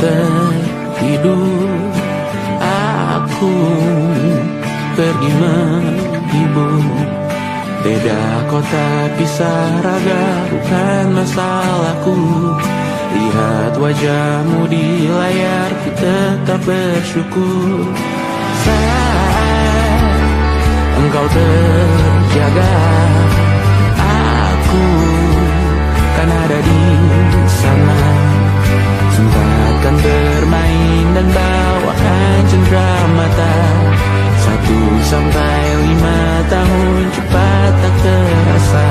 tertidur, aku pergi menghibur. Beda kota pisah raga bukan masalahku. Lihat wajahmu di layar, ku tetap bersyukur. Saat engkau terjaga, aku kan ada di sana. Sempatkan bermain dan bawakan cenderamata. 1-5 tahun cepat tak terasa.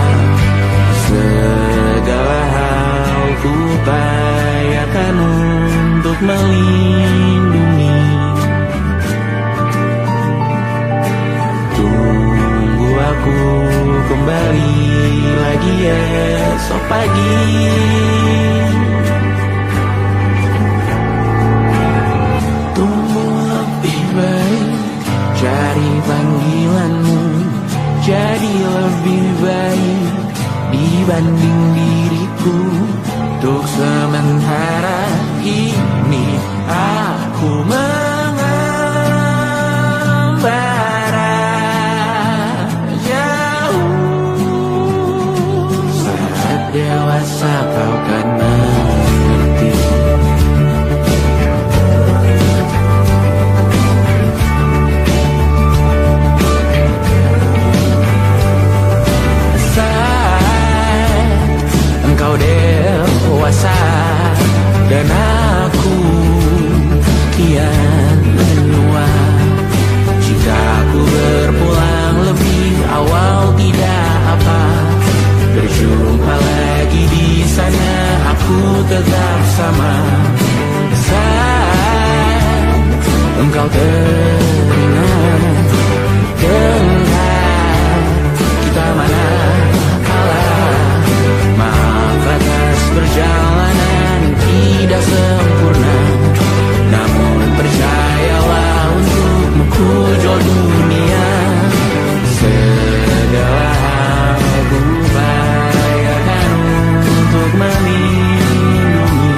Segala hal ku upayakan untuk melindungi. Tunggu aku kembali lagi esok pagi. Tumbuh lebih baik, cari panggilanmu, jadi lebih baik dibanding diriku. Untuk sementara ini aku mengembara jauh. Saat dewasa kau kan mengerti. Engkau dewasa dan aku kian menua. Jika aku berpulang lebih awal tidak apa. Berjumpa lagi di sana, aku tetap sama. Saat engkau teringat, dengar kita mana atas perjalanan tidak sempurna, namun percayalah untukmu ku jual dunia. Segala hal ku upayakan untuk melindungi.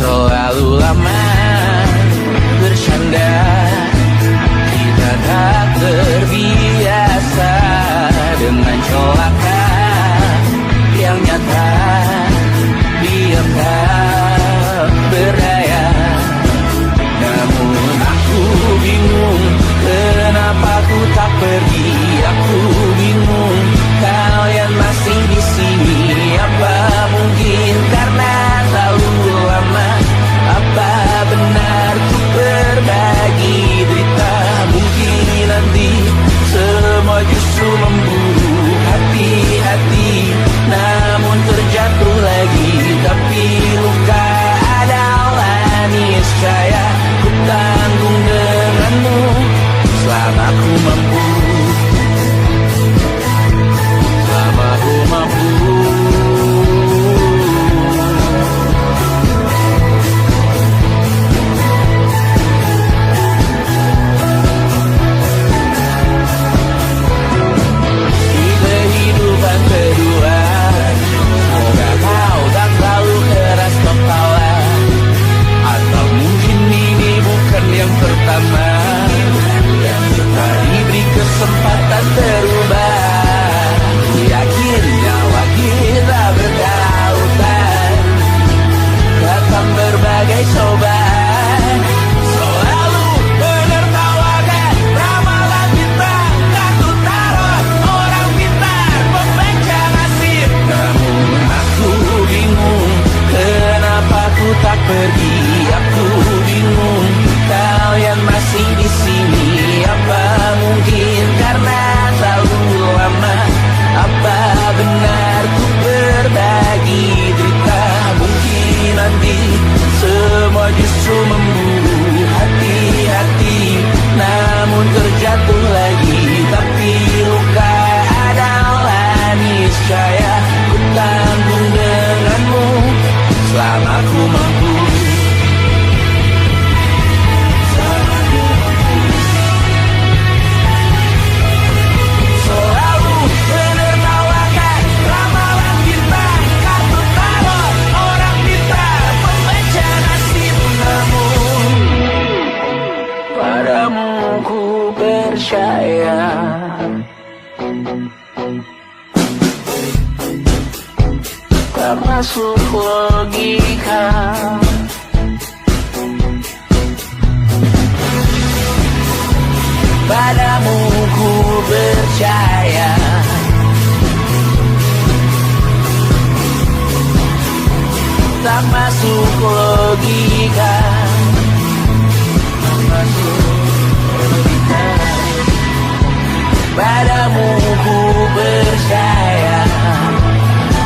Terlalu lama bersandar, kita tak terbiasa dengan celaka yang nyata. Diam tak berdaya, namun aku bingung kenapa ku tak pergi. Aku bingung kalian masih di sini. Apa mungkin karena terlalu lama? Apa benar ku berbagi derita? Mungkin nanti semua justru memburu hati-hati, namun terjatuh lagi. Tapi luka adalah niscaya ku tanggung denganmu selama ku mampu. Selama ku mampu. Di kehidupan kedua, semoga kau tak terlalu keras kepala. Atau mungkin ini bukan yang pertama yang kita diberi kesempatan terubah. Yakin nyawa kita bertautan, datang berbagai cobaan. Selalu menertawakan ramalan kita, kartu tarot orang pintar membaca nasib. Namun aku bingung kenapa ku tak pergi. Aku bingung kalian masih di sini. Apa mungkin karena terlalu lama? Apa benar ku berbagi derita? Mungkin nanti semua justru memburu hati-hati, namun terjatuh lagi. Tapi luka adalah niscaya ku tanggung denganmu selama ku mampu. Selalu menertawakan ramalan kita, kartu tarot orang pintar membaca nasib. Namun padamu ku percaya. Tak masuk logika. Padamu ku percaya. Tak masuk logika. Tak masuk logika. Padamu ku percaya.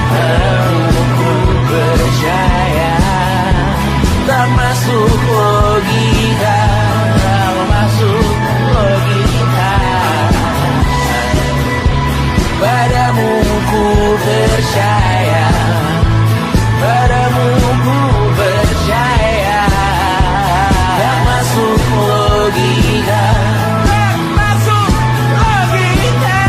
Padamu ku percaya. Tak masuk logika. Tak masuk logika. Padamu ku percaya. Padamu ku percaya. Tak masuk logika. Tak masuk logika.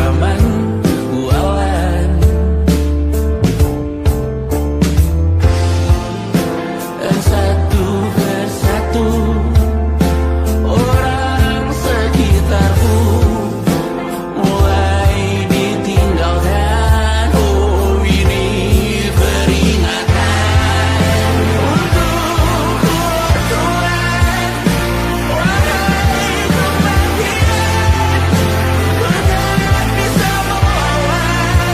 zaman bualan. Dan satu persatu orang sekitarku mulai ditinggalkan. Oh, ini peringatan untukku Tuhan. Wahai kematian, ku tak bisa melawan.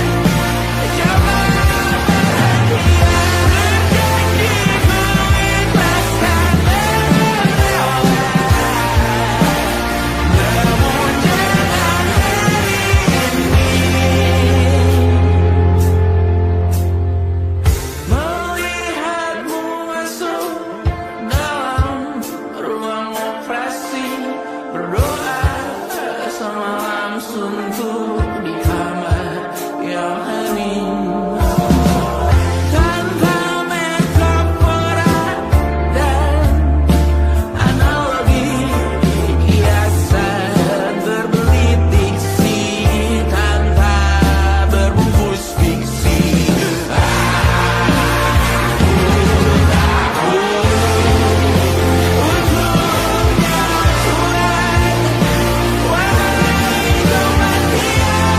Jangan perhatian, berjanjiku ikhlaskan merawat. Namun jangan hari ini melihatmu masuk dalam ruang operasi, berdoa semalam suntuk di kamar yang hening. Tanpa metafora dan analogi, kiasan berbelit diksi tanpa berbungkus fiksi. Untuknya Tuhan, wahai kematian,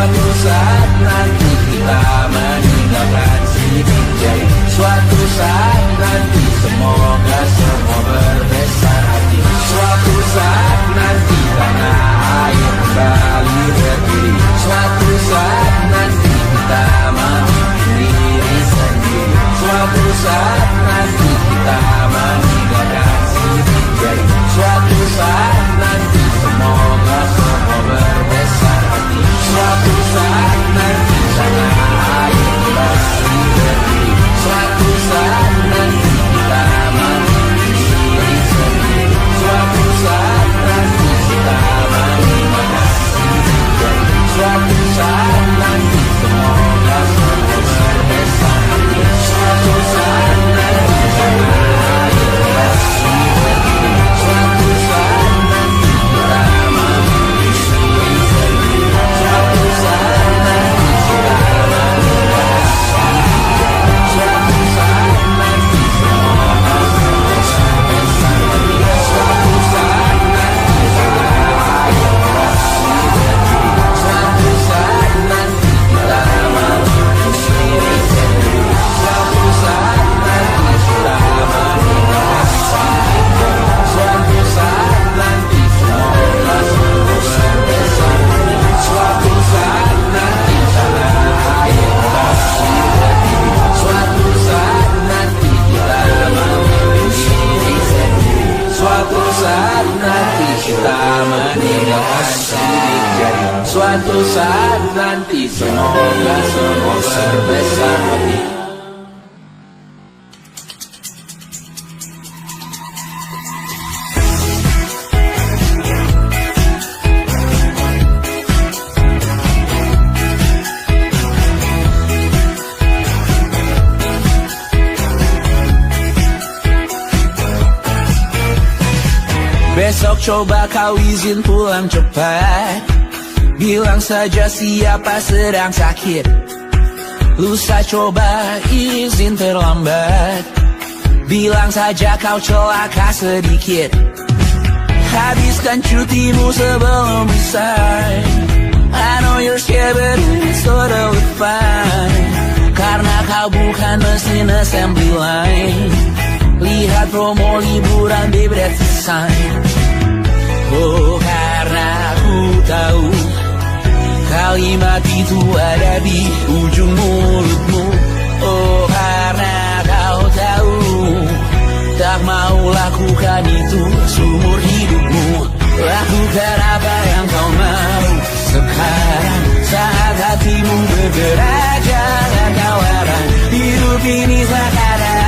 Suatu saat nanti kita meninggalkan sidik jari. Suatu saat nanti semoga semua berbesar hati. Suatu saat nanti tanah air kembali berdiri. Suatu saat nanti kita memimpin diri sendiri. Suatu saat nanti kita meninggalkan sidik jari. Suatu saat nanti semoga semua berbesar hati. Suatu saat nanti tanah air kembali berdiri. Suatu saat nanti kita memimpin diri sendiri. Suatu saat nanti kita meninggalkan sidik jari. Suatu saat nanti semoga semua berbesar hati. Suatu saat nanti tanah air kembali berdiri. Suatu saat nanti kita memimpin diri sendiri. Suatu saat nanti kita meninggalkan sidik jari. Suatu saat nanti semoga semua berbesar hati. Suatu saat nanti tanah air kembali berdiri. Suatu saat nanti kita memimpin diri sendiri. Suatu saat nanti kita meninggalkan sidik jari. Suatu saat nanti semoga semua berbesar hati. Suatu saat nanti tanah air kembali berdiri. Suatu saat nanti kita memimpin diri sendiri. Suatu saat nanti kita meninggalkan sidik jari. Suatu saat nanti semoga semua berbesar hati. Besok coba kau izin pulang cepat. Bilang saja siapa sedang sakit. Lusa coba izin terlambat. Bilang saja kau celaka sedikit. Habiskan cutimu sebelum resign. I know you're scared but it's totally fine. Karena kau bukan mesin assembly line. Lihat promo liburan baby that's a sign. Oh karena aku tahu kalimat itu ada di ujung mulutmu. Oh karena kau tahu tak mau lakukan itu seumur hidupmu. Lakukan apa yang kau mau sekarang saat hatimu bergerak. Jangan kau larang hidup ini sekarang.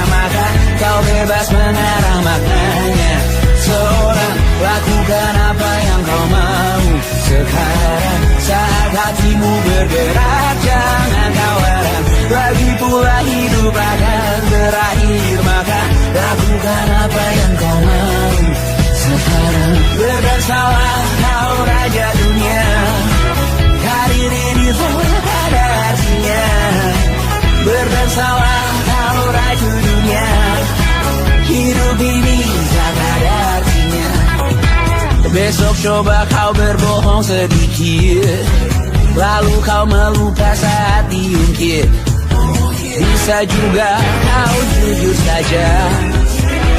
Maka kau bebas mengarang maknanya. Seorang lakukan apa yang kau mau sekarang saat hatimu bergerak. Jangan kau larang. Lagi pula hidup akan berakhir. Maka lakukan apa yang kau mau sekarang. Berdansalah kau raja dunia. Karir ini tak ada artinya. Berdansalah kau raju dunia. Hidup ini tak ada artinya. Besok coba kau berbohong sedikit. Lalu kau melupa saat diungkit. Bisa juga kau jujur saja.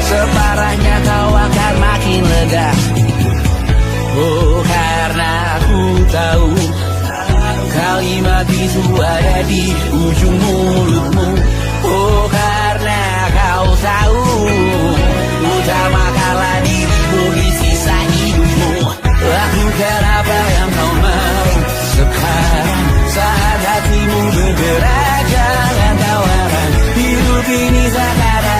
Separahnya kau akan makin lega. Oh karena aku tahu kalimat itu ada di ujung mulutmu. Oh karena kau tahu utamakanlah dirimu di sisa hidupmu. Lakukan apa yang kau mau sekarang saat hatimu bergerak. Jangan kau larang hidup ini tak ada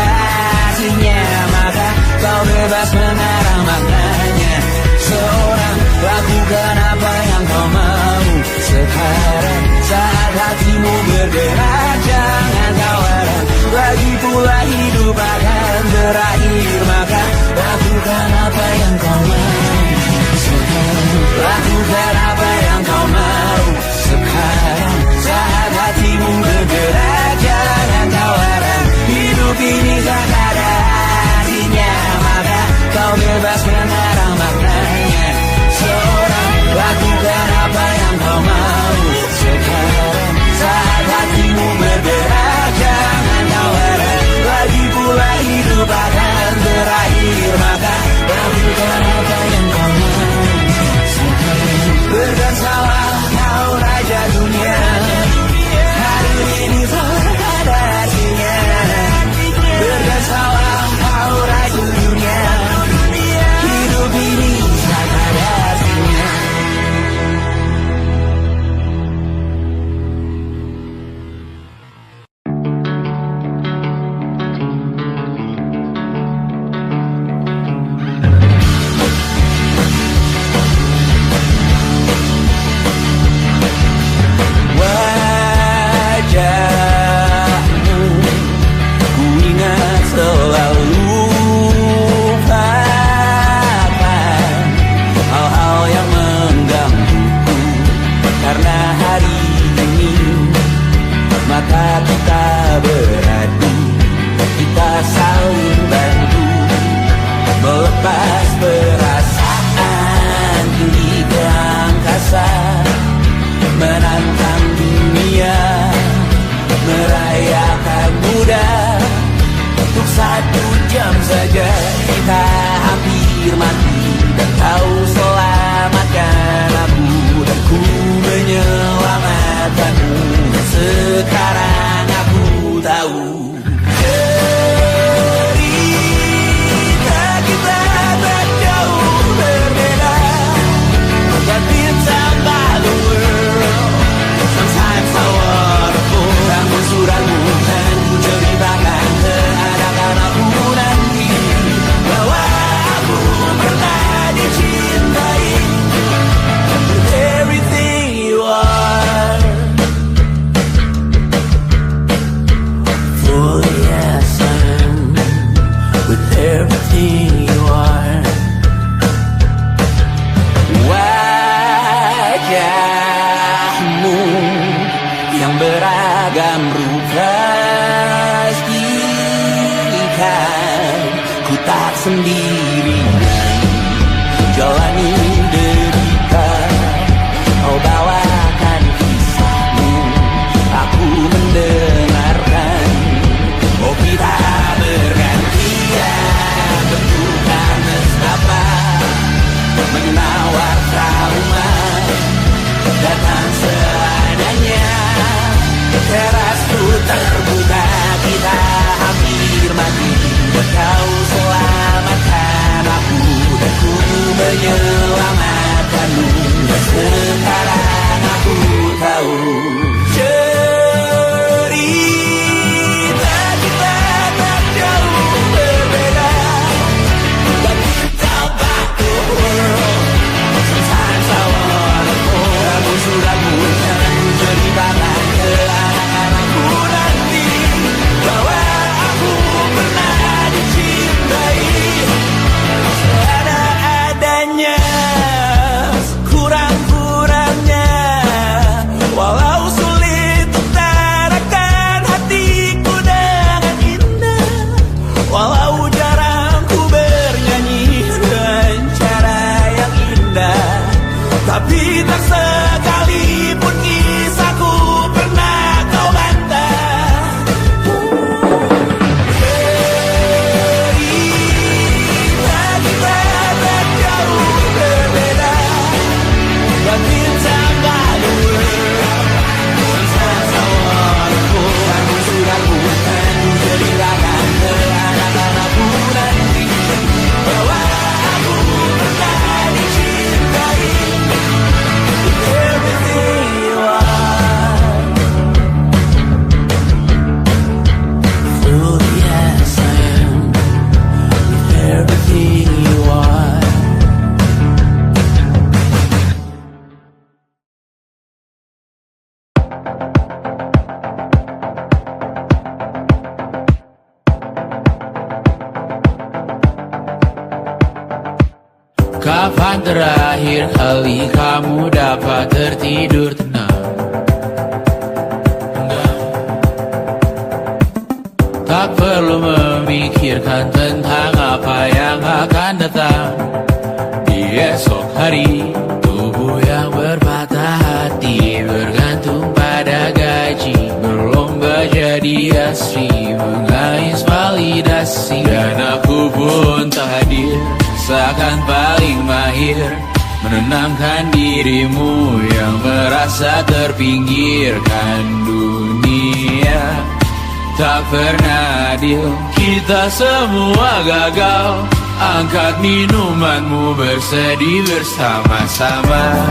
artinya. Maka kau bebas mengarang maknanya. Seorang lakukan apa yang kau mau sekarang saat hatimu bergerak. Jangan kau larang. Lagi pula hidup akan berakhir. Maka lakukan apa yang kau mau sekarang. Lakukan apa yang kau mau sekarang saat hatimu bergerak. Jangan kau larang hidup ini tak ada artinya. Maka kau bebas mengarang maknanya. Seorang lakukan apa yang rasa menantang dunia, merayakan muda. Untuk 1 jam saja kita hampir mati, dan kau selamatkan aku, dan ku menyelamatkanmu. Dan sekarang aku tahu cerita kita tak jauh berbeda. But it's about the world. Sometimes I wanna fall. Namun suratmu kan ku ceritakan ke anak-anak aku nanti, bahwa aku pernah dicintai with everything you are. For yes, I am with everything you are. Wajahmu yang beragam rupa pastikan ku tak sendirian jalani derita. Kau bawakan kisahmu, aku mendengarkan. Oh, kita bergantian bentukan nestapa, menawar trauma datang seadanya. Terasku terbuka, kita hampir mati, dan kau selamatkan aku, dan ku menyelamatkanmu. Dan sekarang aku tahu cerita kita tak jauh berbeda. But it's about the world. Sometimes I wanna fall. Namun suratmu yang ceritakan ke anak-anakku nanti, bahwa aku pernah dicintai seadanya, kurang-kurangnya. Walau sulit utarakan hatiku dengan indah, walau jarang ku bernyanyi dengan cara yang indah, tapi tak sekalipun kisahku pernah kau bantah. Cerita kita tak jauh berbeda, but it's about the world. Sometimes I wanna fall. Namun suratmu kan ku ceritakan ke anak-anakku nanti, bahwa aku pernah dicintai with everything you are. Fully yes, I am with everything you are. Kapan terakhir kali kamu dapat tertidur tenang? Tak perlu memikirkan tentang apa yang akan datang di esok hari. Tubuh yang berpatah hati bergantung pada gaji, berlomba jadi asri, mengais validasi. Dan aku pun tak hadir, seakan paling mahir menenangkan dirimu yang merasa terpinggirkan dunia. Tak pernah adil, kita semua gagal. Angkat minumanmu, bersedih bersama-sama.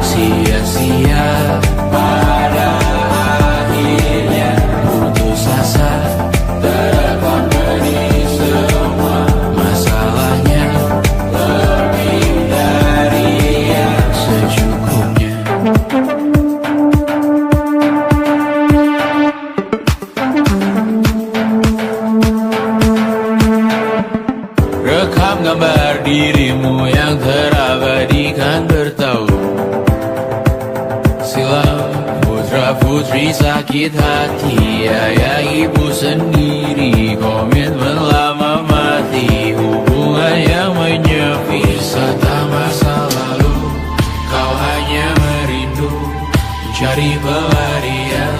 Sia-sia pada akhirnya putus asa, terkompeni semua masalahnya, lebih dari yang secukupnya. Rekam gambar dirimu yang terabadikan bertahun silam. Putra-putri sakit hati, ayah ibu sendiri, komitmen lama mati, hubungan yang menyepi, wisata Dari pelarian,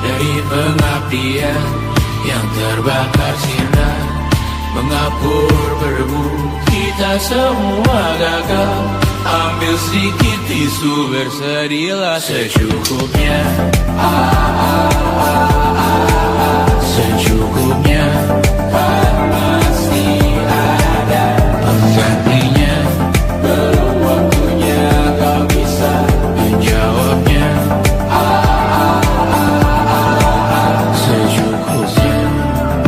dari pengabdian yang terbakar sinar, mengapur berdebu, kita semua gagal. Ambil sedikit tisu, bersedihlah secukupnya. Secukupnya, pasti ada penggantinya. Belum waktunya kau bisa menjawabnya. Secukupnya,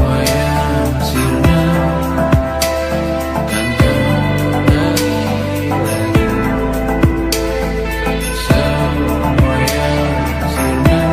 wayang sirna, kan kembali lagi. Semua yang sirna,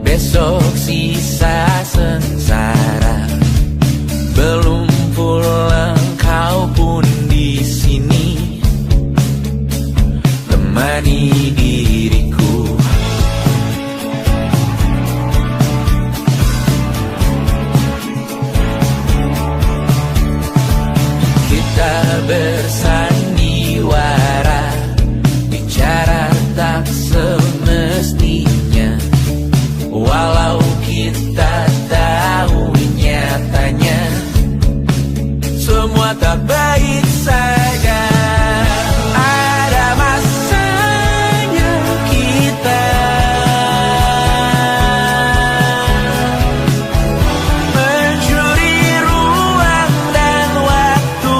besok sisa sengsara. Belum pulang kau pun di sini, temani diriku. Kita bersandiwara, bicara tak semestinya. Walau kita tahu nyatanya semua tak baik saja. Ada masanya kita mencuri ruang dan waktu.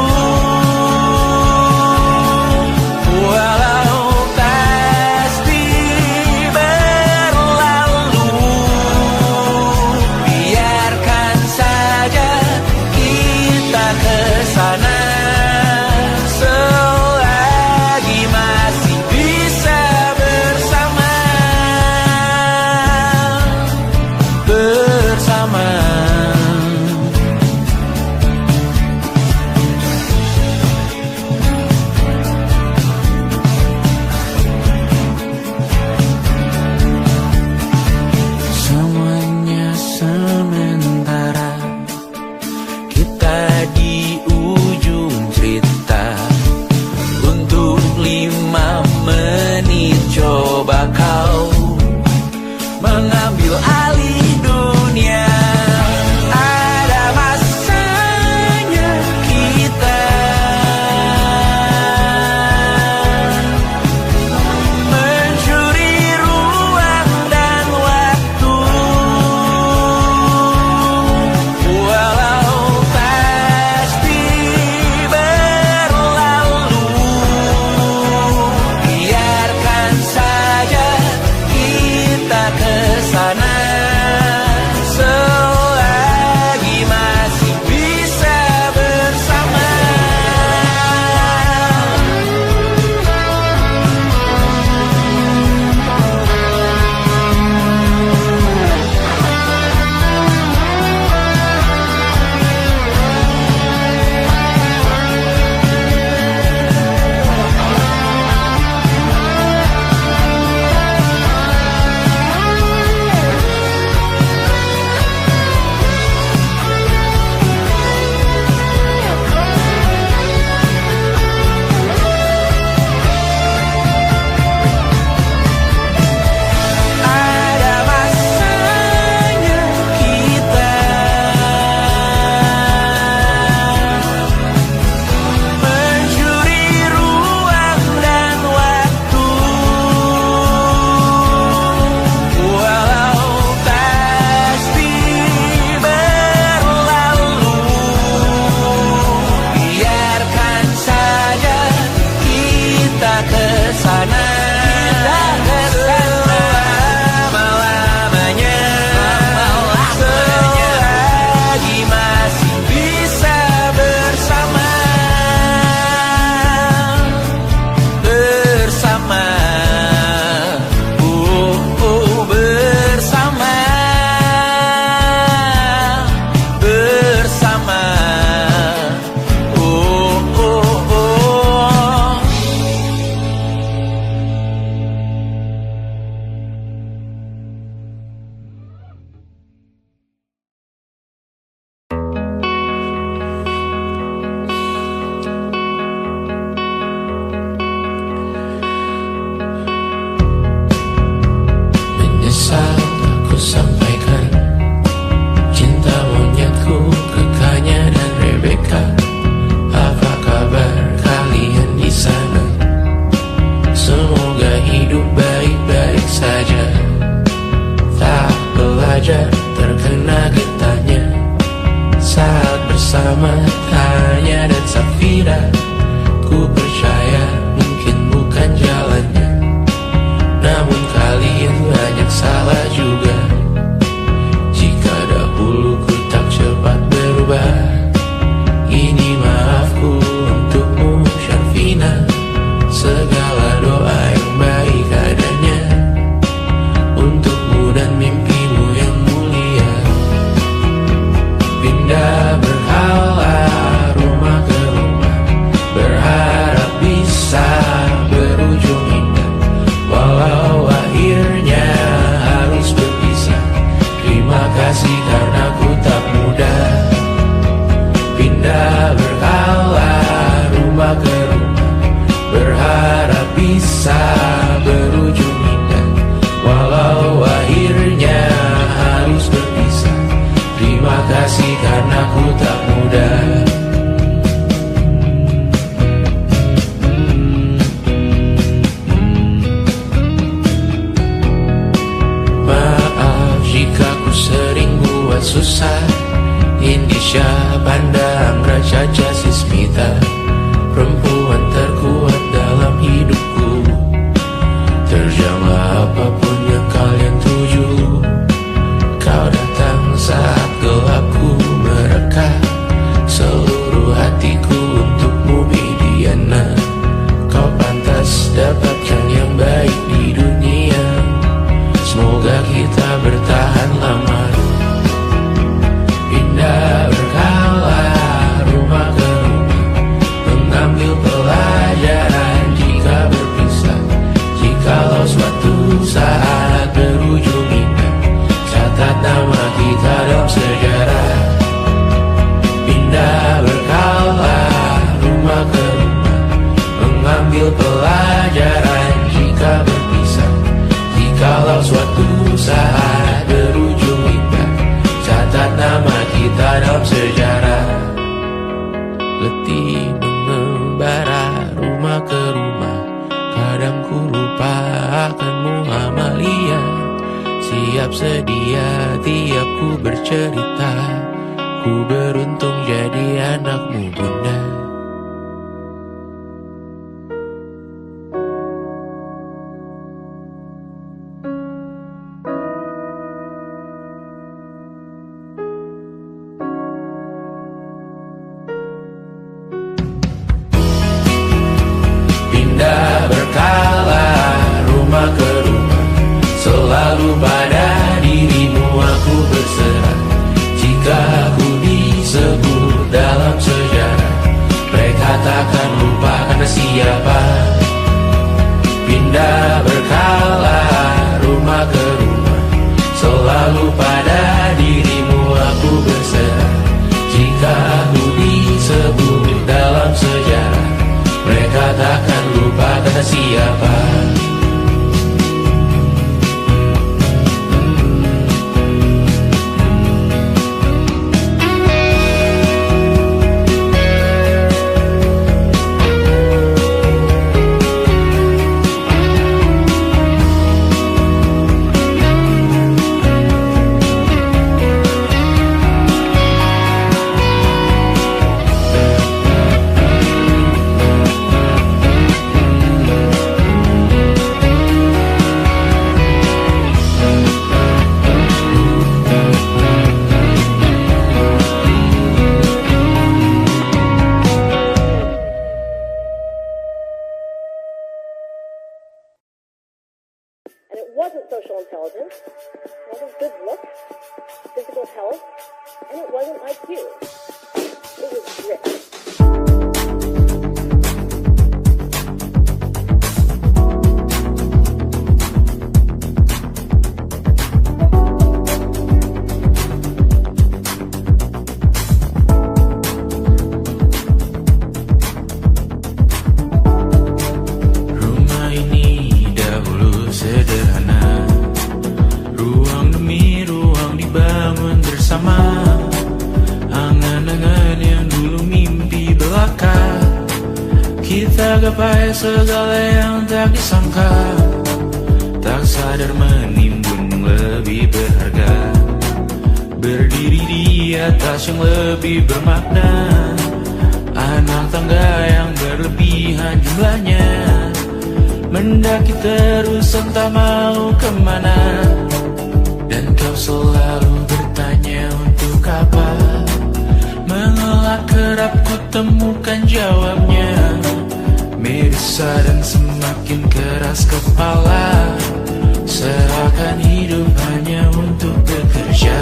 Walau pasti berlalu, biarkan saja kita kesana. hanya dan Safira. Ku percaya mungkin bukan jalannya, namun kalian banyak salah juga. Jika dahulu ku tak cepat berubah, ini maafku untukmu Syarfina. Segala doa yang baik adanya untukmu dan mimpimu yang mulia. Pindah berhala rumah ke rumah, berharap bisa berujung indah, walau akhirnya harus berpisah. Terima kasih karena ku tak mudah. Pindah berhala rumah ke rumah, berharap bisa berujung indah, walau akhirnya harus berpisah. Terima kasih karena ku tak mudah. Maaf jika ku sering buat susah. Indisha pandang Raja Jasismita, perempuan terkuat dalam hidupku. Terjanglah apapun yang kalian tuju. Kau datang saat gelapku mereka, seluruh hatiku untukmu Bidiana. Kau pantas dapatkan yang baik di dunia, semoga kita bertahan lama. Pindah berkala rumah ke rumah, mengambil pelajaran jika berpisah. Jikalau suatu saat berujung indah, catat nama kita dalam sejarah. Pindah berkala rumah ke rumah, mengambil pelajaran jika berpisah. Jikalau suatu saat berujung indah, catat nama kita dalam sejarah. Letih mengembara rumah ke rumah, kadang ku lupa akanmu Amalia. Siap sedia tiap ku bercerita, ku beruntung jadi anakmu bunda. Pindah berkala rumah ke rumah, selalu pada dirimu aku berserah. Jika aku disebut dalam sejarah, mereka takkan lupa karena siapa. Pindah berkala rumah ke rumah, selalu pada dirimu aku berserah. Jika aku disebut dalam sejarah, mereka takkan lupa kata siapa. And it wasn't social intelligence, it wasn't good looks, physical health, and it wasn't IQ. It was grit. Rumah ini dahulu sederhana, ruang demi ruang dibangun bersama. Angan-angan yang dulu mimpi belaka, kita gapai segala yang tak disangka. Tak sadar menimbun yang lebih berharga, berdiri di atas yang lebih bermakna. terus entah mau kemana. Dan kau selalu bertanya untuk apa. Mengelak kerap ku temukan jawabnya. Merisa dan semakin keras kepala. Seakan hidup hanya untuk bekerja.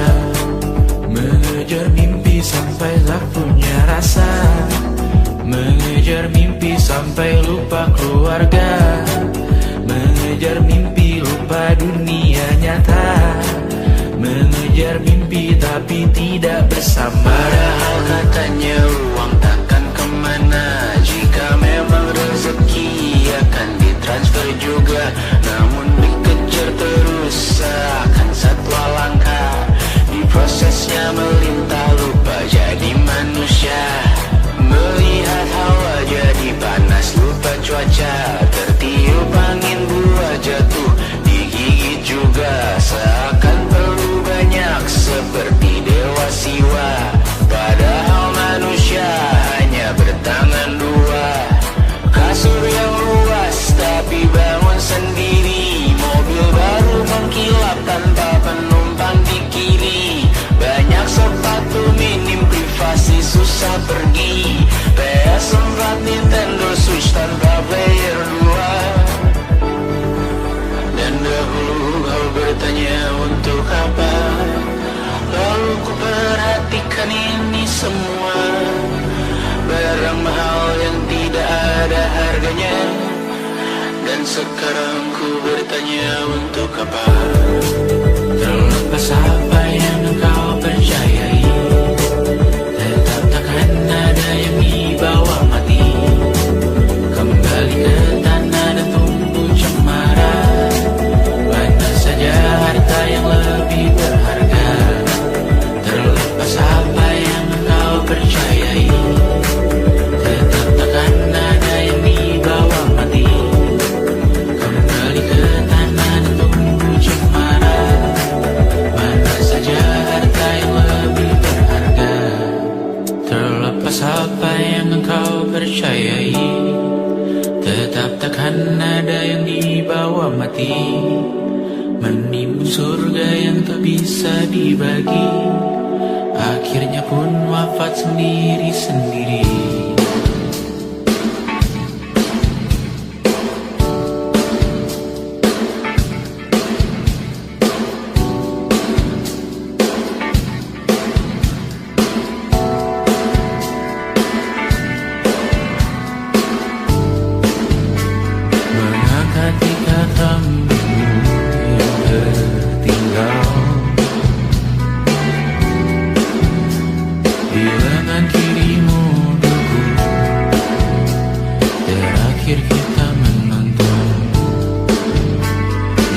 Mengejar mimpi sampai tak punya rasa. Mengejar mimpi sampai lupa keluarga. Mengejar mimpi lupa dunia nyata. Mengejar mimpi tapi tidak bersama. Padahal katanya uang takkan kemana. Jika memang rezeki akan ditransfer juga. Namun dikejar terus seakan satwa langka. Di prosesnya melintah lupa jadi manusia. Melihat hawa jadi panas lupa cuaca. Tertiup angin buah jatuh digigit juga. Seakan perlu banyak seperti dewa siwa. Padahal manusia hanya bertangan dua. Kasur yang luas tapi bangun sendiri. Mobil baru mengkilap tanpa penumpang di kiri. Banyak sepatu minim privasi susah pergi. PS4 Nintendo Switch tanpa player 2. Dan dahulu kau bertanya untuk apa. Lalu ku perhatikan ini semua. Barang mahal yang tidak ada harganya. Dan sekarang ku bertanya untuk apa. Terlepas apa yang engkau percayai, tetap takkan ada yang dibawa mati. Kembali ke tanah dan tumbuh cemara. Mana saja harta yang lebih berharga. Terlepas apa yang engkau percayai, tetap takkan ada yang dibawa mati. Kembali ke tanah dan tumbuh cemara. Mana saja harta yang lebih berharga. Terlepas apa yang engkau percayai, tetap takkan ada yang dibawa mati. Menimbun surga yang tak bisa dibagi. Akhirnya pun wafat sendiri-sendiri. Mengangkat katamu yang tertinggal di lengan kirimu dulu. Terakhir kita menonton.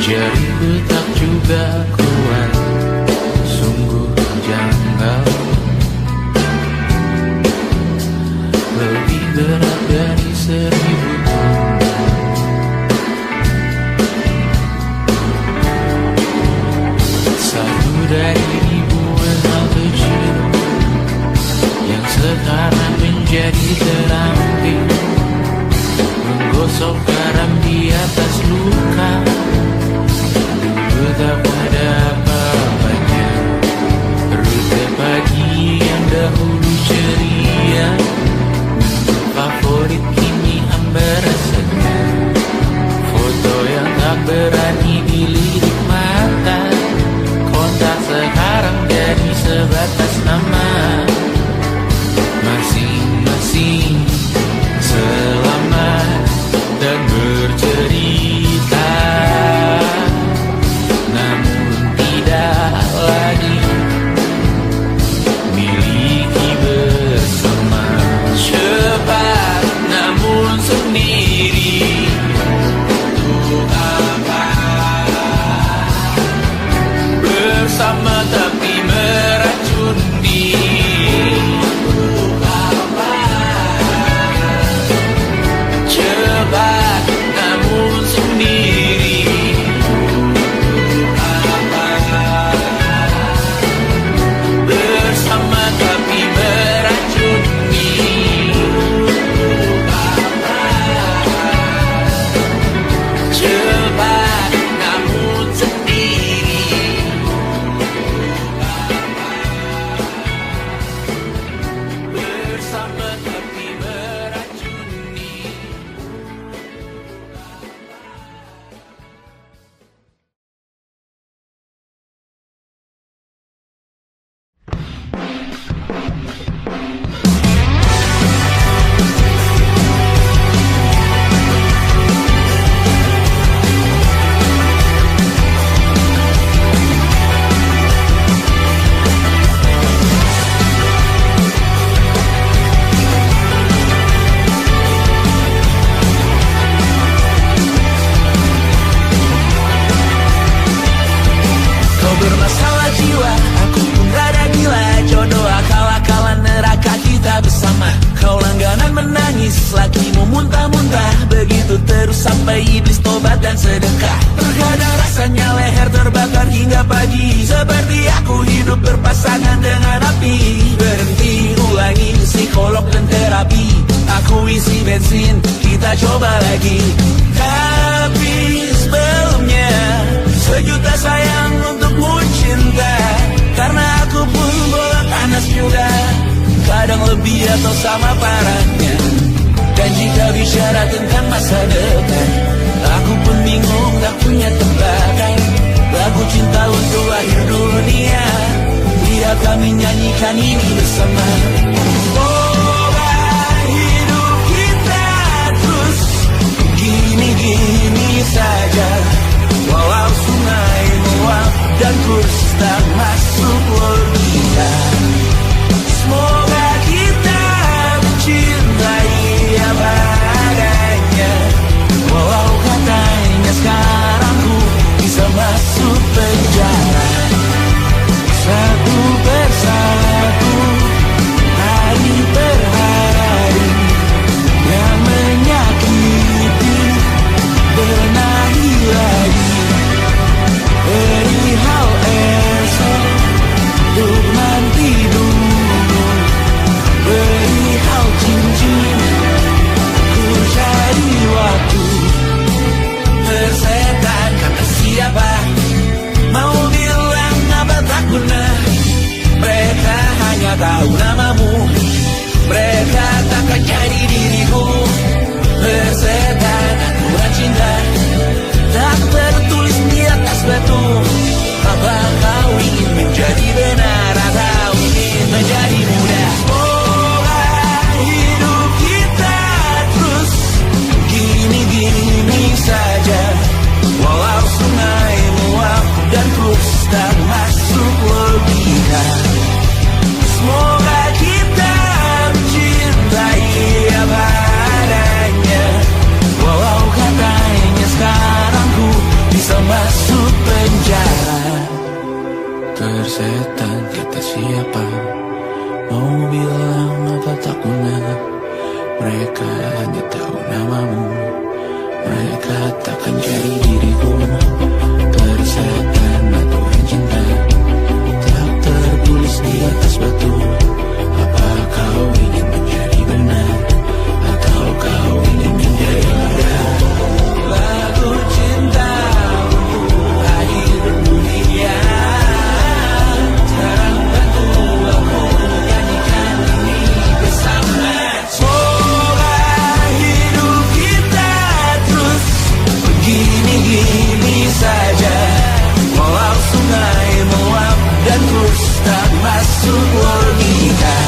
Jariku tak juga kuat. Sungguh janggal. Lebih berat dari 1000 ton. Satu dari ribuan hal kecil yang sekarang menjadi terampil. Menggosok garam di atas luka. Dulu tak ada apa-apanya. Rute pagi yang dahulu ceria. Favorit kini hambar rasanya. Foto yang tak berani dilirik mata. Kontak sekarang jadi sebatas nama. Masing-masing selamat dan bercerita. Namun Namun tak begitu terus sampai iblis tobat dan sedekah. Terkadang rasanya leher terbakar hingga pagi, seperti aku hidup berpasangan dengan api. Berhenti, ulangi psikolog dan terapi. Aku isi bensin, kita coba lagi. Tapi sebelumnya, sejuta sayang untukmu cinta. Karena aku pun bola panas juga, kadang lebih atau sama parahnya. Dan jika bicara tentang masa depan, aku pun bingung tak punya tebakan. Lagu cinta untuk akhir dunia, biar kami nyanyikan ini bersama. Semoga hidup kita terus gini-gini saja, walau sungai meluap dan kurs tak masuk logika. Semoga kita mencintai apa adanya, walau katanya sekarang ku bisa masuk penjara. Satu persatu, hari per hari, yang menyakiti benahi lagi. Perihal esok, untuk nanti dulu. Perihal cincin, ku cari waktu. Persetan kata siapa, mau bilang apa tak guna. Mereka hanya tahu namamu, mereka takkan jadi diriku. Persetan aturan cinta, tak tertulis di atas batu. Apa kau ingin menjadi benar atau ingin menjadi muda? Semoga hidup kita terus gini-gini saja, walau sungai meluap dan kurs tak masuk logika. Semoga kita mencintai apa adanya, walau katanya sekarang ku bisa masuk penjara. Tersetan kata siapa, mau bilang apa tak guna. Mereka hanya tahu namamu, mereka takkan jadi diriku. Tersetan aturan cinta, tak tertulis di atas batu. Apa kau ingin menjadi benar, atau kau ingin menjadi muda? Lagu cinta untuk akhir dunia, sekarang bantu aku nyanyikan ini bersama. Semoga hidup kita terus begini-gini saja, walau sungai meluap dan kurs tak masuk logika.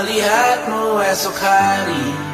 melihatmu esok hari.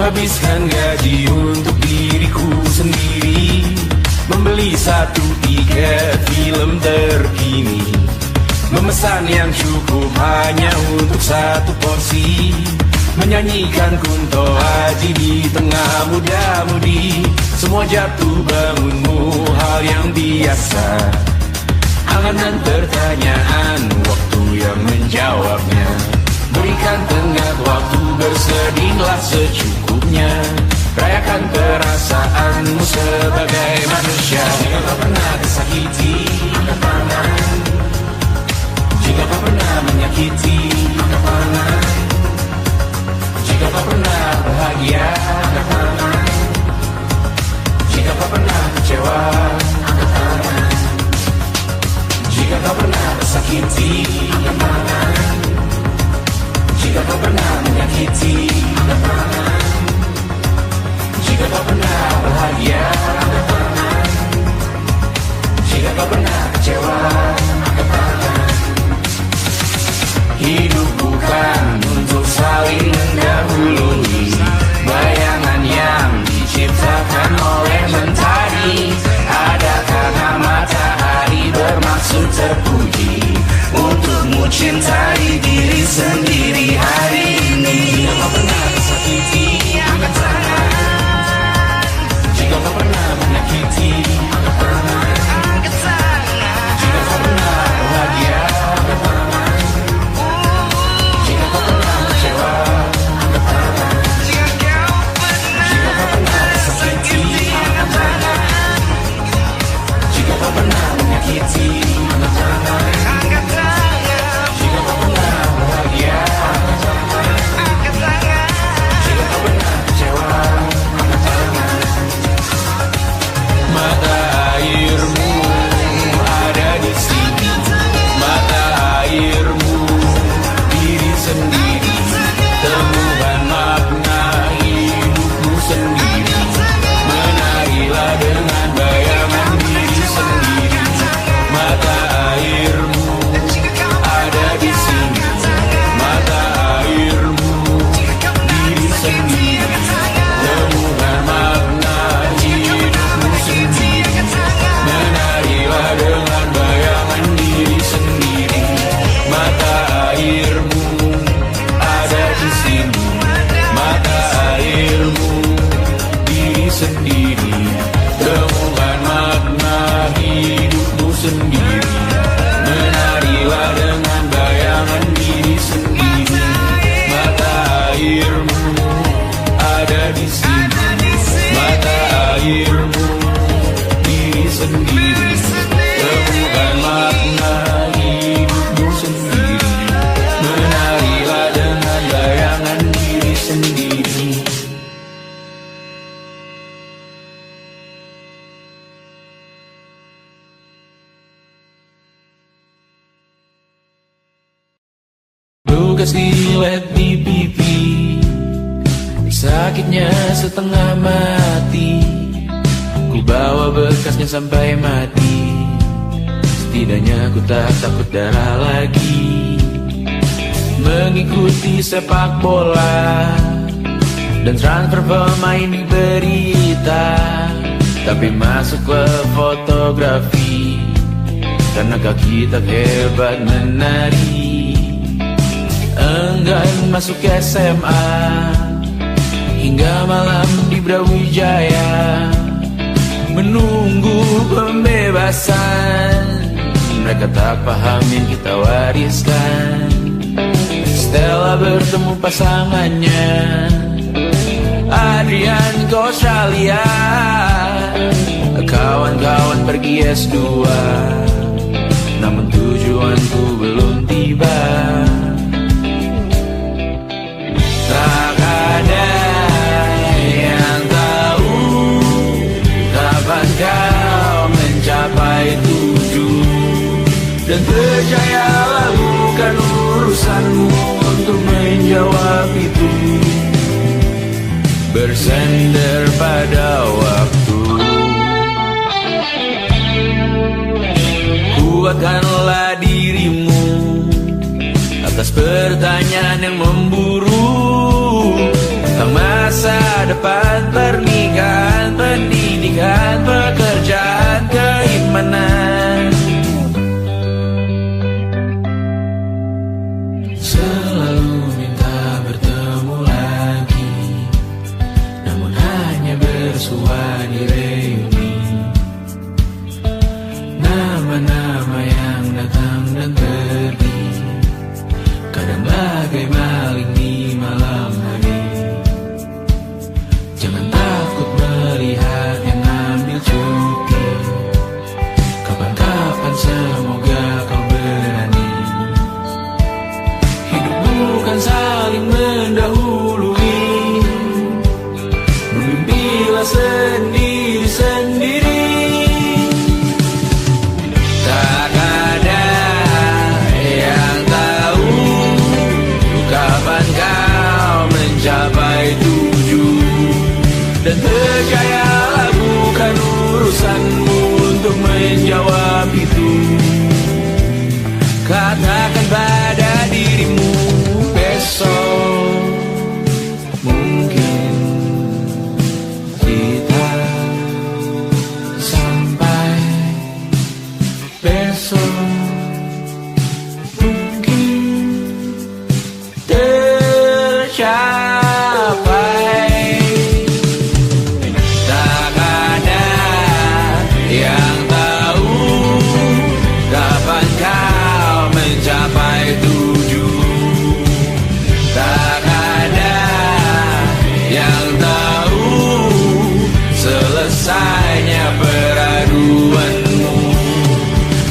Menghabiskan gaji untuk diriku sendiri, membeli satu tiket film terkini, memesan yang cukup hanya untuk satu porsi, menyanyikan kunto haji di tengah muda-mudi. Semua jatuh bangunmu hal yang biasa, angan-angan pertanyaan, waktu yang menjawabnya. Berikan tengah waktu, bersedihlah secukupnya. Rayakan perasaanmu sebagai manusia. Jika kau pernah disakiti, jika kau pernah menyakiti, jika kau pernah bahagia, jika kau pernah kecewa, jika kau pernah tersakiti, jika kau pernah menyakiti, jika kau pernah bahagia, jika kau pernah kecewa. Hidup bukan untuk saling mendahului bayangan yang diciptakan oleh mentari. Adakah matahari bermaksud terpuji untukmu cintai diri sendiri hari ini? Jika kau pernah tersakiti, angkat tangan. Jika kau pernah menyakiti, angkat tangan. Jika kau pernah bahagia, angkat tangan. Jika kau pernah kecewa, angkat tangan. Jika kau pernah tersakiti, angkat tangan. Jika kau pernah menyakiti, angkat tangan. Jika kau pernah bahagia, angkat tangan. Jika kau pernah kecewa, angkat tangan. Mata airmu ada di sini, mata airmu diri sendiri, temukan makna hidupmu sendiri. Menarilah dengan bayangan diri sendiri. Mata airmu ada di sini, mata airmu diri sendiri, temukan makna hidupmu sendiri. Menarilah dengan bayangan diri sendiri. Mata airmu ada di sini, mata airmu diri sendiri, temukan makna hidupmu sendiri. Menarilah dengan bayangan diri sendiri. Mata airmu ada di sini, mata airmu diri sendiri, temukan makna hidupmu sendiri. Menarilah dengan bayangan diri sendiri. Lukas dilet di pipi, sakitnya setengah mati. Ku bawa bekasnya sampai mati. Setidaknya ku tak takut darah lagi. Mengikuti sepak bola dan transfer pemain di berita, tapi masuk ke fotografi karena kaki tak hebat menari. Enggan masuk SMA hingga malam di Brawijaya, menunggu pembebasan. Mereka tak paham yang kita wariskan. Stella bertemu pasangannya, Adrian ke Australia. Kawan-kawan pergi S2, namun tujuanku belum tiba. Tak ada yang tahu kapan kau mencapai tujuan, dan percayalah bukan urusanmu untuk menjawab itu. Bersender pada waktu, kuatkanlah dirimu atas pertanyaan yang memburu tentang masa depan, pernikahan, pendidikan, pekerjaan, keimanan. Selalu minta bertemu lagi, namun hanya bersua di reuni. Nama-nama yang datang dan pergi, kadang bagai maling di malam hari. Jangan setelah sendiri-sendiri. Tak ada yang tahu kapan kau mencapai tujuh. Dan percayalah bukan urusanmu untuk menjawab itu. Katakan pada dirimu besok mungkin kita sampai, besok mungkin tercapai. Tak ada yang tahu kapan kau mencapai tujuh. Tak ada yang tahu selesainya peraduanmu.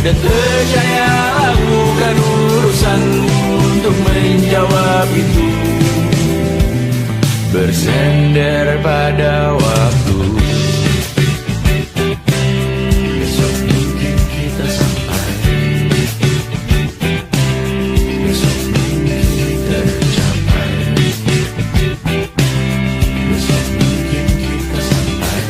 Dan percayalah bukan urusanmu untuk menjawab itu. Bersender pada waktu. Besok mungkin kita sampai, besok mungkin tercapai, besok mungkin kita sampai.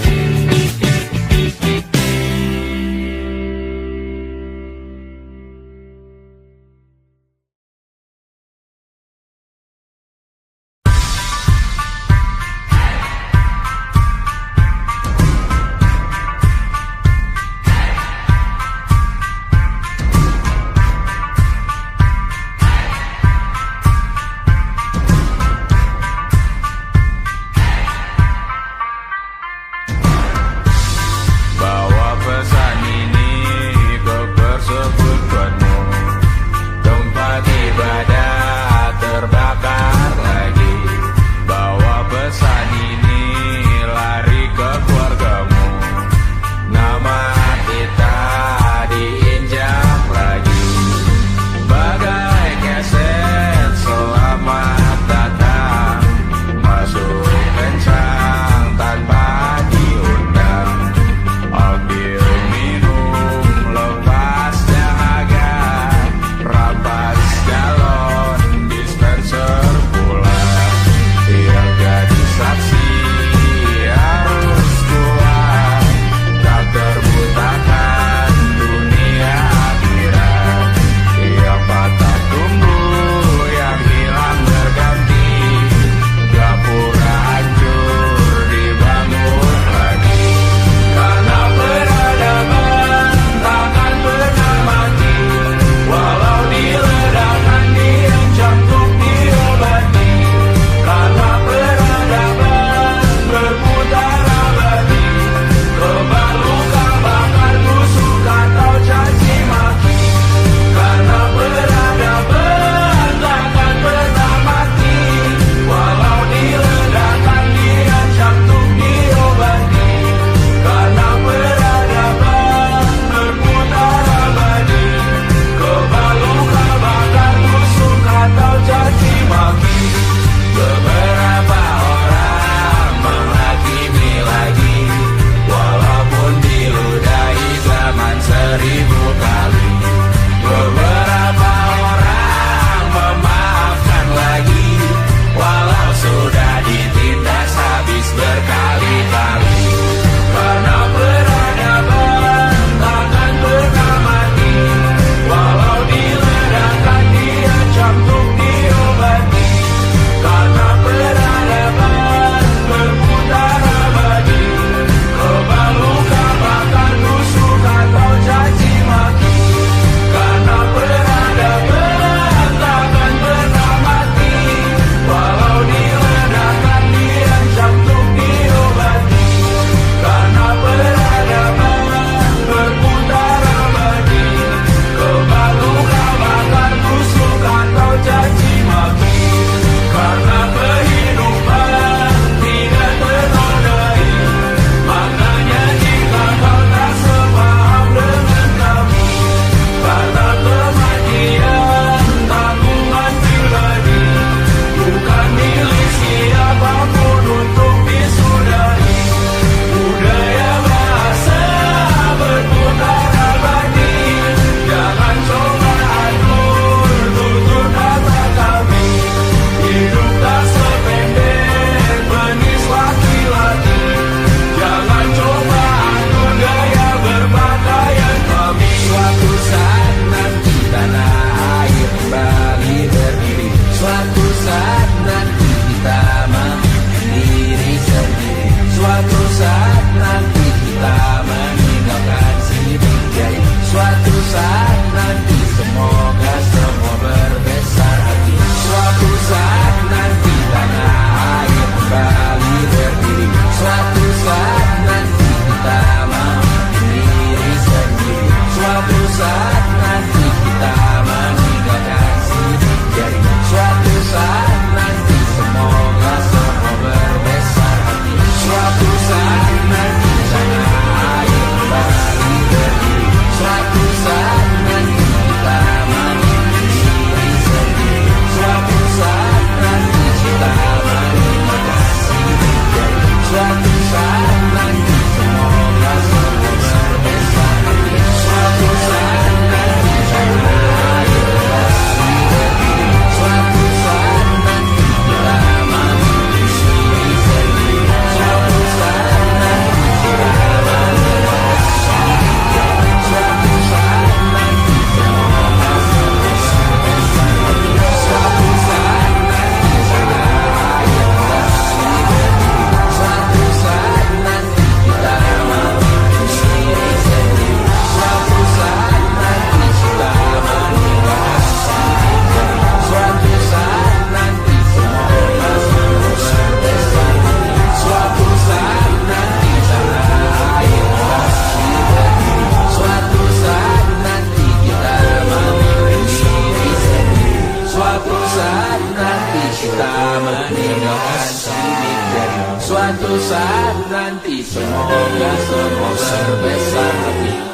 suatu saat nanti. Semoga semua berbesar hati.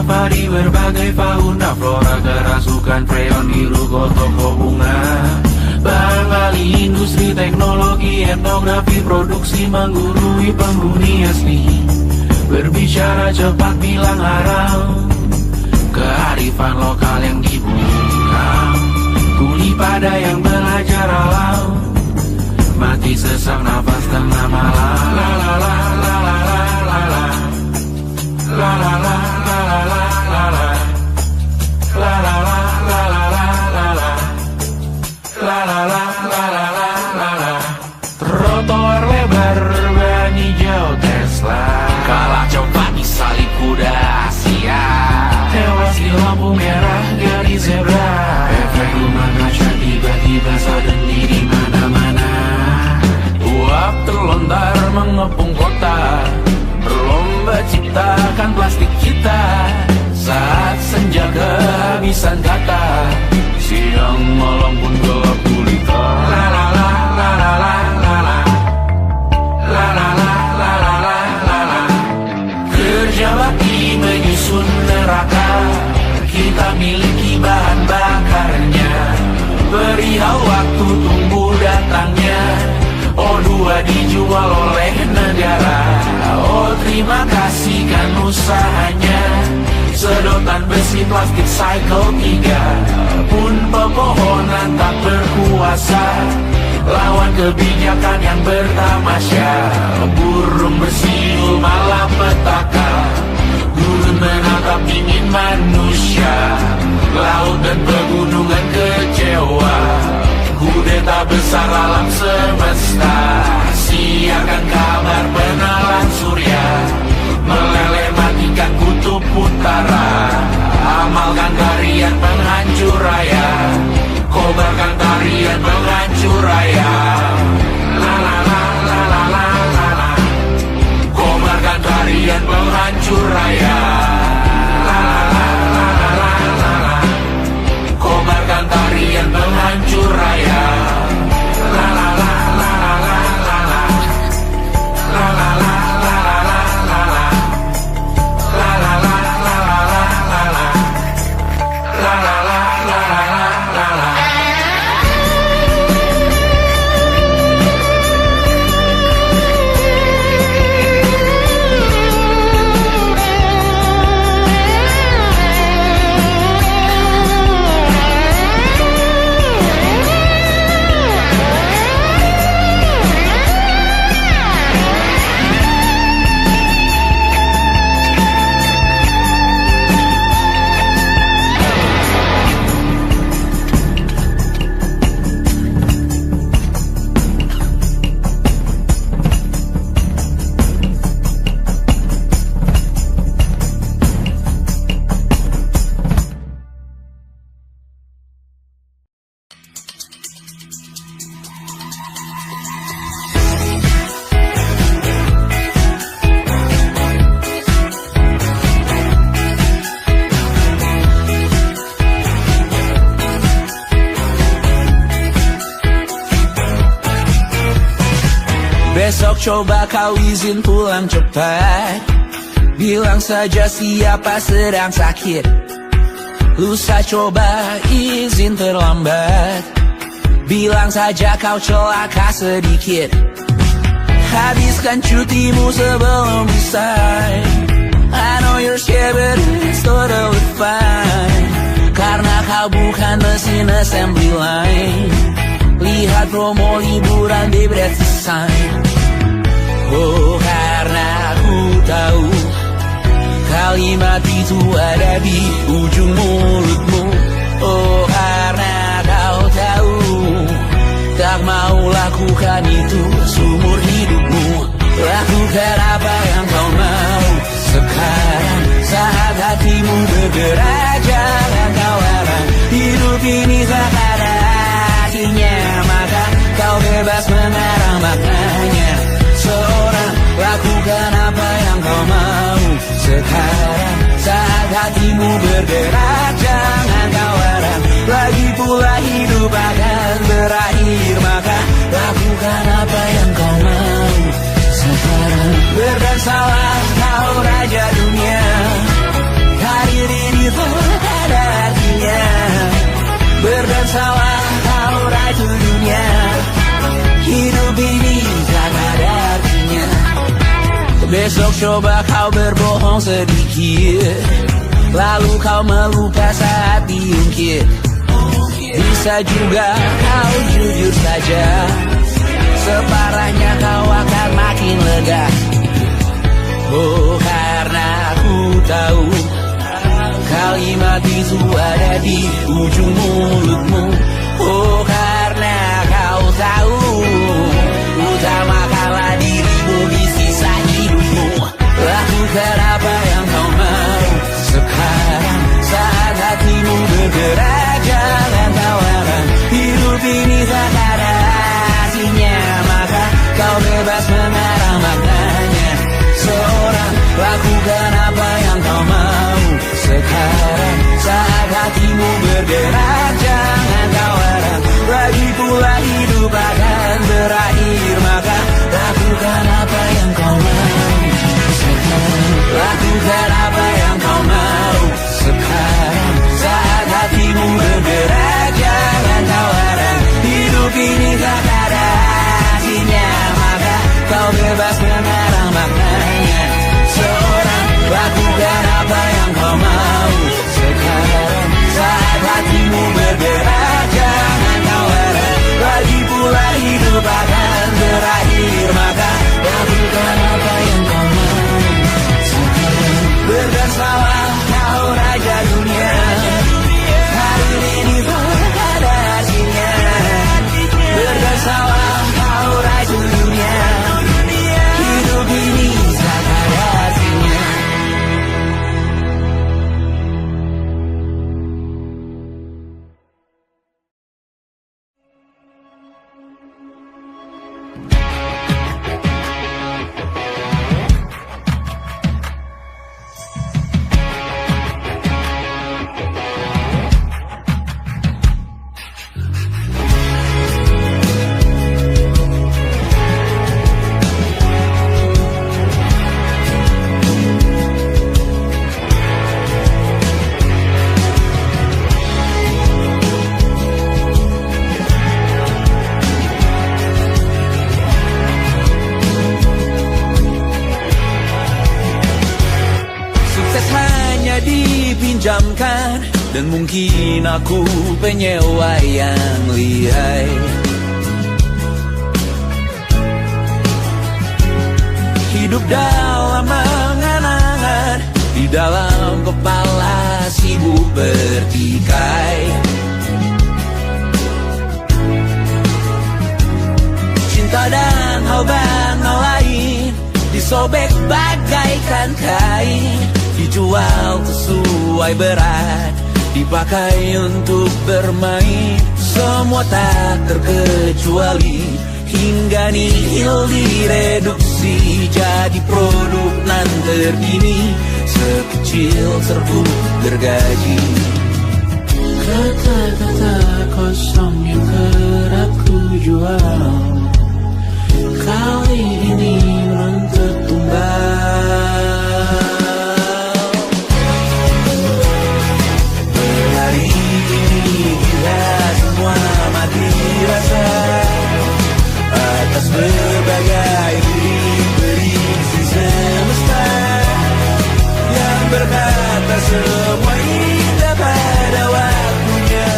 safari berbagai fauna flora, kerasukan freon biru toko bunga. Bangkali industri teknologi etnografi produksi menggurui penghuni asli. Berbicara cepat bilang haram, kearifan lokal yang dibungkam. Kuli pada yang belajar alam, mati sesak nafas tengah malam. La la la la la la la la. La la la la la la la la. La la la la la la la la. La la la la la la la la. Trotoar lebar ban hijau Tesla, kalah coba disalip kuda Asia, tewas di lampu merah garis zebra. Efek rumah kaca tiba-tiba suddenly di mana-mana. Uap terlontar mengepung kota, berlomba ciptakan plastik kita. Saat senja kehabisan kata, siang malam pun gelap gulita. La la la la la la la la. La la la la la la la la. Kerja bakti menyusun neraka, kita miliki bahan bakarnya. Perihal waktu tunggu datangnya, O2 dijual oleh negara. Oh terima kasih kan usahanya, sedotan besi plastik cycle 3. Pun pepohonan tak berkuasa lawan kebijakan yang bertamasya. Burung bersiul malapetaka, gurun menatap dingin manusia. Laut dan pegunungan kecewa, kudeta besar alam semesta. Siarkan kabar penelan surya, meleleh matikan kutub utara. Amalkan tarian penghancur raya, kobarkan tarian penghancur raya. La la la la la la la la. Kobarkan tarian penghancur raya. La la la la la la la la. Kobarkan tarian penghancur raya. La la la la la la la la. La la la la la la la la. La la la la la la la la. La la la la la la la. Besok coba kau izin pulang cepat, bilang saja siapa sedang sakit. Lusa coba izin terlambat, bilang saja kau celaka sedikit. Habiskan cutimu sebelum resign. I know you're scared but it's totally fine, karena kau bukan mesin assembly line. Lihat promo liburan di Bread Sign. Oh karena aku tahu kalimat itu ada di ujung mulutmu. Oh karena kau tahu tak mau lakukan itu seumur hidupmu. Lakukan apa yang kau mau sekarang, saat hatimu bergerak. Jangan kau larang, hidup ini tak ada akhirnya, maka kau bebas mengarang maknanya. Seorang lakukan apa yang kau mau sekarang, saat hatimu bergerak. Jangan kau larang, lagi pula hidup akan berakhir, maka lakukan apa yang kau mau sekarang. Berdansalah kau raja dunia, karir bersalah kau raju dunia. Hidup ini tak ada artinya. Besok coba kau berbohong sedikit, lalu kau melupa saat diungkit. Bisa juga kau jujur saja, separahnya kau akan makin lega. Oh, karena aku tahu kalimat itu ada di ujung mulutmu. Oh, karena kau tahu utamakanlah dirimu di sisa hidupmu. Lakukan apa yang kau mau sekarang, saat hatimu bergerak. Jangan tawaran, hidup ini tak ada artinya, maka kau bebas mengarang maknanya. Seorang, lakukan apa yang kau mau sekarang, saat hatimu bergerak. Jangan tawaran, lagi pula hidup akan berakhir, maka lakukan apa yang kau mau sekarang. Lakukan apa yang kau mau sekarang, saat hatimu bergerak. Jangan tawaran, hidup ini tak ada artinya, maka kau bebas mengarang maknanya. Seorang, lakukan apa yang kau mau sekarang, saat hatimu bergerak. Jangan tawaran, lagi pula hidup akan berakhir, maka lakukan apa yang kau mau sekarang. Bersalah kau raja dunia, hari ini tak ada artinya. Bersalah kau raja dunia, hidup ini tak ada artinya. Dipinjamkan, dan mungkin aku penyewa yang lihai. Hidup dalam angan-angan, di dalam kepala sibuk bertikai. Cinta dan hal lain disobek bagaikan kain, dijual sesuai berat, dipakai untuk bermain. Semua tak terkecuali, hingga nihil direduksi jadi produk nan terkini, sekecil serbuk gergaji. Kata-kata kosong yang kerap ku jual, kali ini menuntut tumbal. Hari ini kita semua mati rasa atas berbagai beri semesta yang berkata semua indah pada waktunya.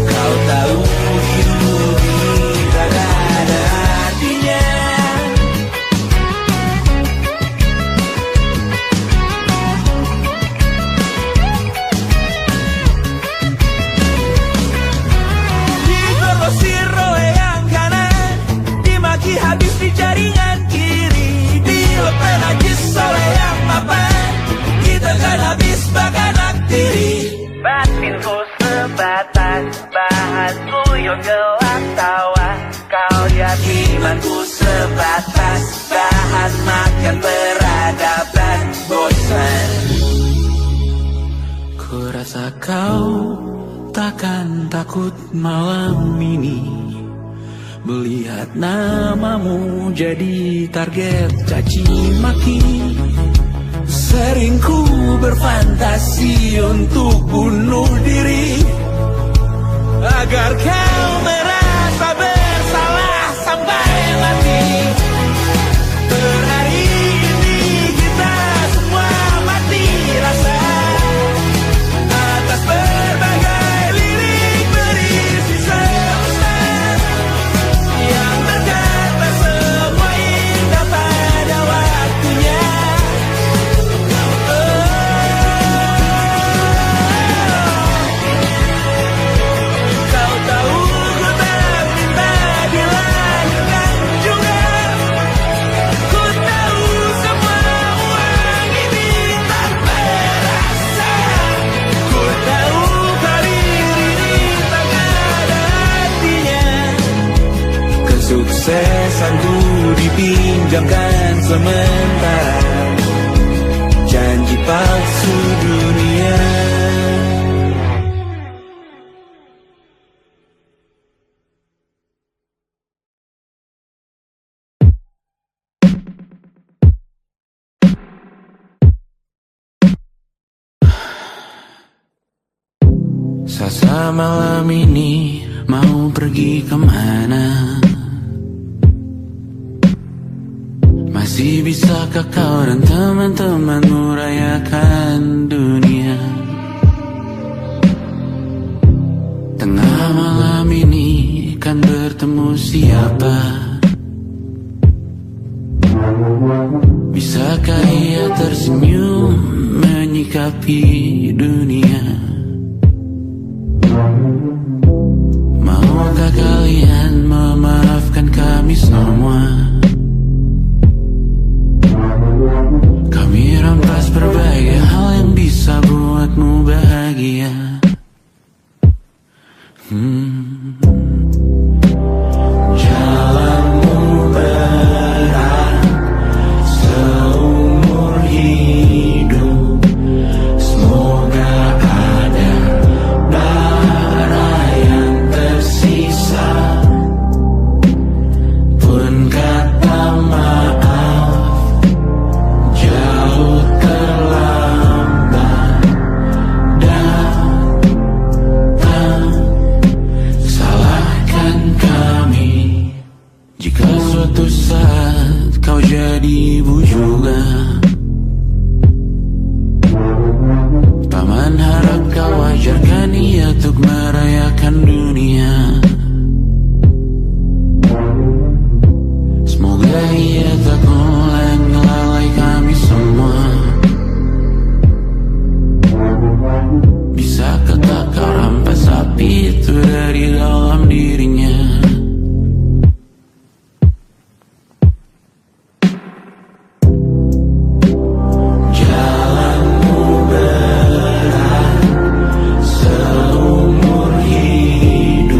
Kau tahu hidup ini tak ada artinya. Digrosir oleh yang kanan, dimaki habis di jaringan kiri, dilepeh najis oleh yang mapan, kita kan habis bakanak diri. Batinku sebatas bahan kuyung gelap tawa, kau lihat imanku sebatas bahan makan peradaban bosan. Ku rasa kau takkan takut malam ini melihat namamu jadi target caci maki. Sering ku berfantasi untuk bunuh diri, agar kau merasa bersalah sampai mati. Per hari ini kita semua mati rasa atas berbagai lirik berisi semesta yang berkata semua indah pada waktunya. Kau tahu ku tak minta dilanjutkan juga. Ku tahu semua uang ini tak berasa. Ku tahu karir ini tak ada artinya. Kesuksesanku dipinjamkan sementara, janji palsu dunia. Sasa malam ini mau pergi kemana? Masih bisakah kau dan teman-temanmu rayakan dunia? Tengah malam ini kan bertemu siapa? Bisakah ia tersenyum menyikapi dunia? Maukah kalian memaafkan kami semua? Kami rampas berbagai hal yang bisa buatmu bahagia. Jalanmu berat seumur hidup. Semoga ada bara yang tersisa. Pun kata maaf jauh terlambat datang. Salahkan kami jika suatu saat kau jadi ibu juga. Paman harap kau ajarkan ia untuk merayakan dunia. Semoga ia tak ulang lalai kami semua. Bisakah tak kau rampas api itu dari dalam dirinya? Jalanmu berat seumur hidup.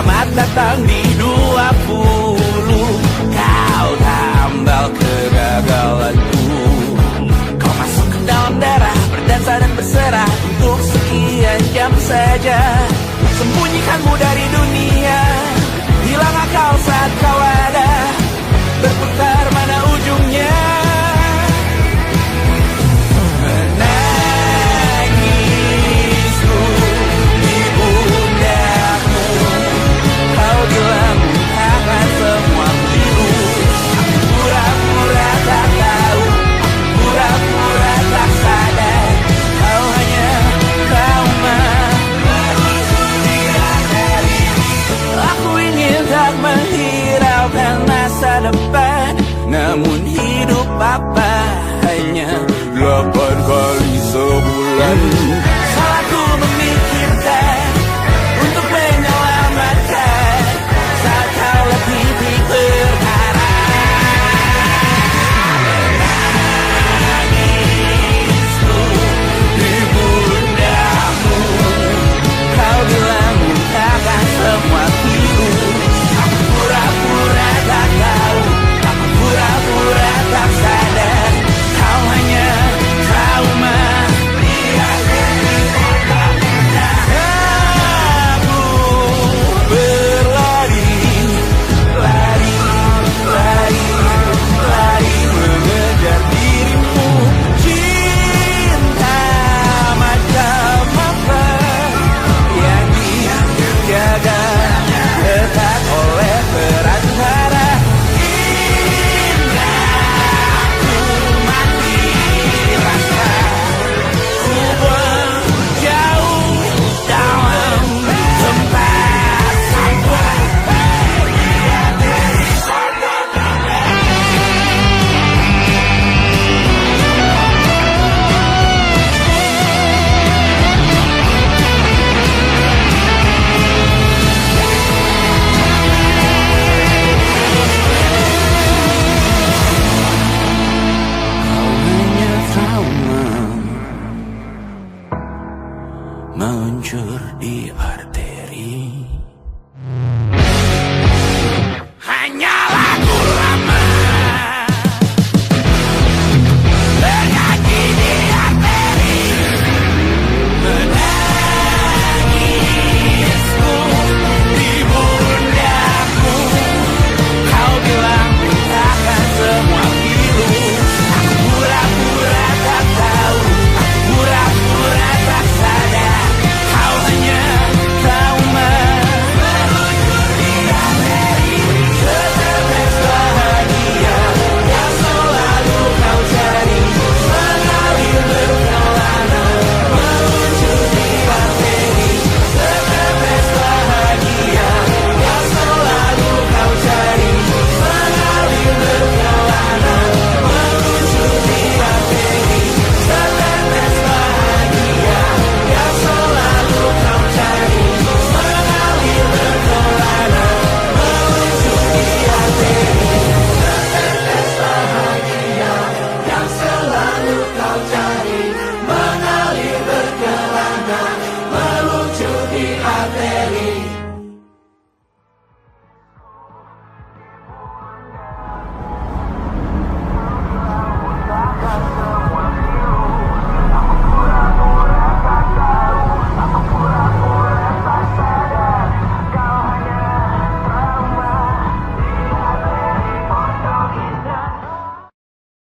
Selamat datang di 20. Kau tambal kegagalanku. Kau masuk ke dalam darah, berdansa dan berserah untuk sekian jam saja. Sembunyikanmu dari